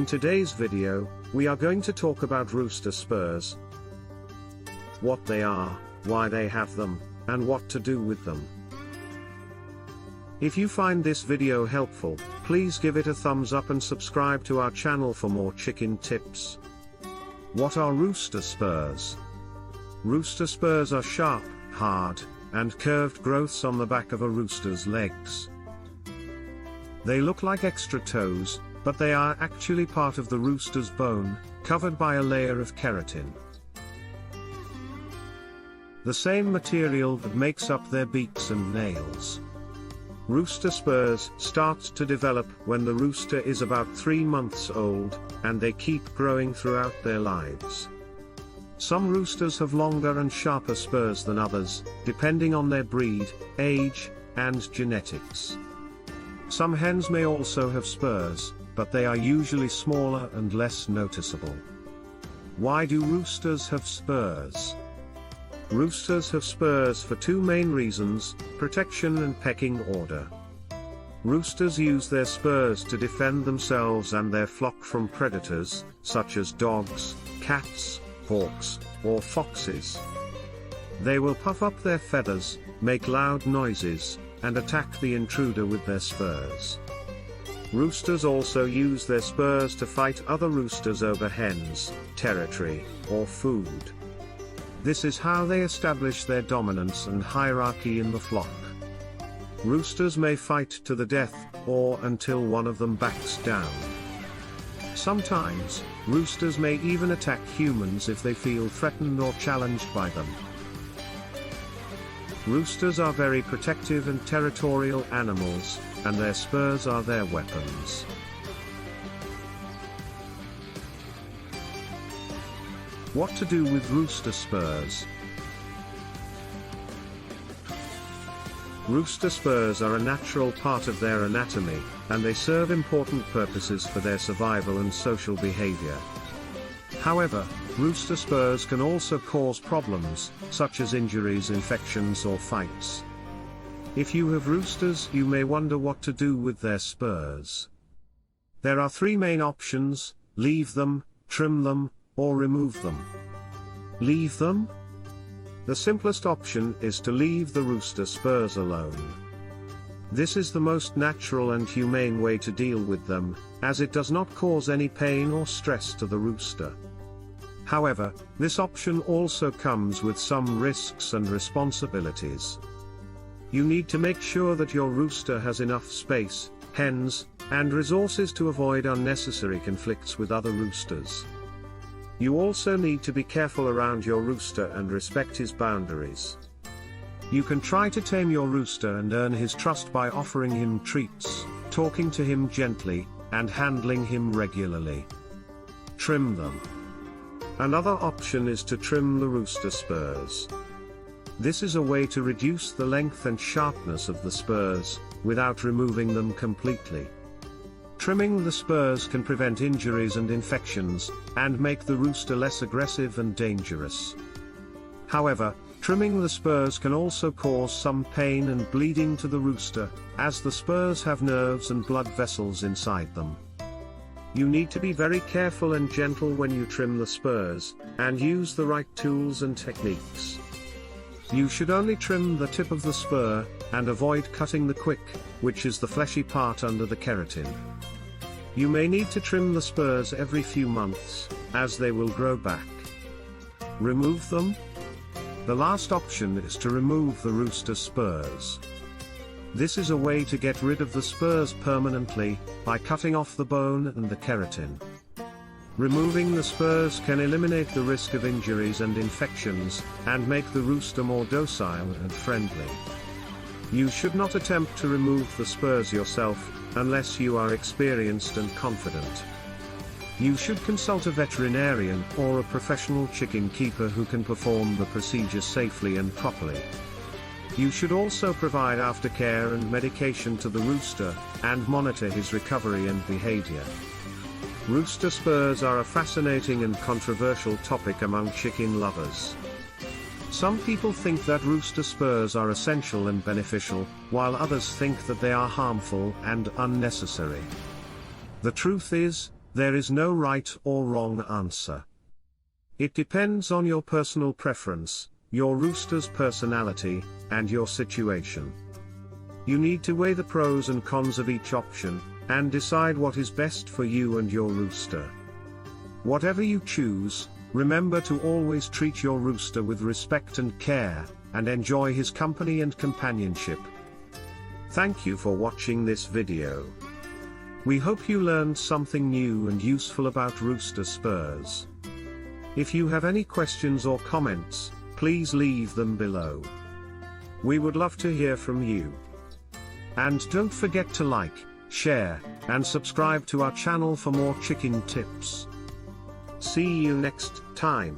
In today's video, we are going to talk about rooster spurs, what they are, why they have them, and what to do with them. If you find this video helpful, please give it a thumbs up and subscribe to our channel for more chicken tips. What are rooster spurs? Rooster spurs are sharp, hard, and curved growths on the back of a rooster's legs. They look like extra toes, but they are actually part of the rooster's bone, covered by a layer of keratin. The same material that makes up their beaks and nails. Rooster spurs start to develop when the rooster is about 3 months old, and they keep growing throughout their lives. Some roosters have longer and sharper spurs than others, depending on their breed, age, and genetics. Some hens may also have spurs, but they are usually smaller and less noticeable. Why do roosters have spurs? Roosters have spurs for two main reasons: protection and pecking order. Roosters use their spurs to defend themselves and their flock from predators, such as dogs, cats, hawks, or foxes. They will puff up their feathers, make loud noises, and attack the intruder with their spurs. Roosters also use their spurs to fight other roosters over hens, territory, or food. This is how they establish their dominance and hierarchy in the flock. Roosters may fight to the death, or until one of them backs down. Sometimes, roosters may even attack humans if they feel threatened or challenged by them. Roosters are very protective and territorial animals, and their spurs are their weapons. What to do with rooster spurs? Rooster spurs are a natural part of their anatomy, and they serve important purposes for their survival and social behavior. However, rooster spurs can also cause problems, such as injuries, infections, or fights. If you have roosters, you may wonder what to do with their spurs. There are three main options: leave them, trim them, or remove them. Leave them? The simplest option is to leave the rooster spurs alone. This is the most natural and humane way to deal with them, as it does not cause any pain or stress to the rooster. However, this option also comes with some risks and responsibilities. You need to make sure that your rooster has enough space, hens, and resources to avoid unnecessary conflicts with other roosters. You also need to be careful around your rooster and respect his boundaries. You can try to tame your rooster and earn his trust by offering him treats, talking to him gently, and handling him regularly. Trim them. Another option is to trim the rooster spurs. This is a way to reduce the length and sharpness of the spurs, without removing them completely. Trimming the spurs can prevent injuries and infections, and make the rooster less aggressive and dangerous. However, trimming the spurs can also cause some pain and bleeding to the rooster, as the spurs have nerves and blood vessels inside them. You need to be very careful and gentle when you trim the spurs, and use the right tools and techniques. You should only trim the tip of the spur, and avoid cutting the quick, which is the fleshy part under the keratin. You may need to trim the spurs every few months, as they will grow back. Remove them? The last option is to remove the rooster spurs. This is a way to get rid of the spurs permanently, by cutting off the bone and the keratin. Removing the spurs can eliminate the risk of injuries and infections, and make the rooster more docile and friendly. You should not attempt to remove the spurs yourself, unless you are experienced and confident. You should consult a veterinarian or a professional chicken keeper who can perform the procedure safely and properly. You should also provide aftercare and medication to the rooster, and monitor his recovery and behavior. Rooster spurs are a fascinating and controversial topic among chicken lovers. Some people think that rooster spurs are essential and beneficial, while others think that they are harmful and unnecessary. The truth is, There is no right or wrong answer. It depends on your personal preference, your rooster's personality, and your situation. You need to weigh the pros and cons of each option, and decide what is best for you and your rooster. Whatever you choose, remember to always treat your rooster with respect and care, and enjoy his company and companionship. Thank you for watching this video. We hope you learned something new and useful about Rooster Spurs. If you have any questions or comments, please leave them below. We would love to hear from you. And don't forget to like, share, and subscribe to our channel for more chicken tips. See you next time.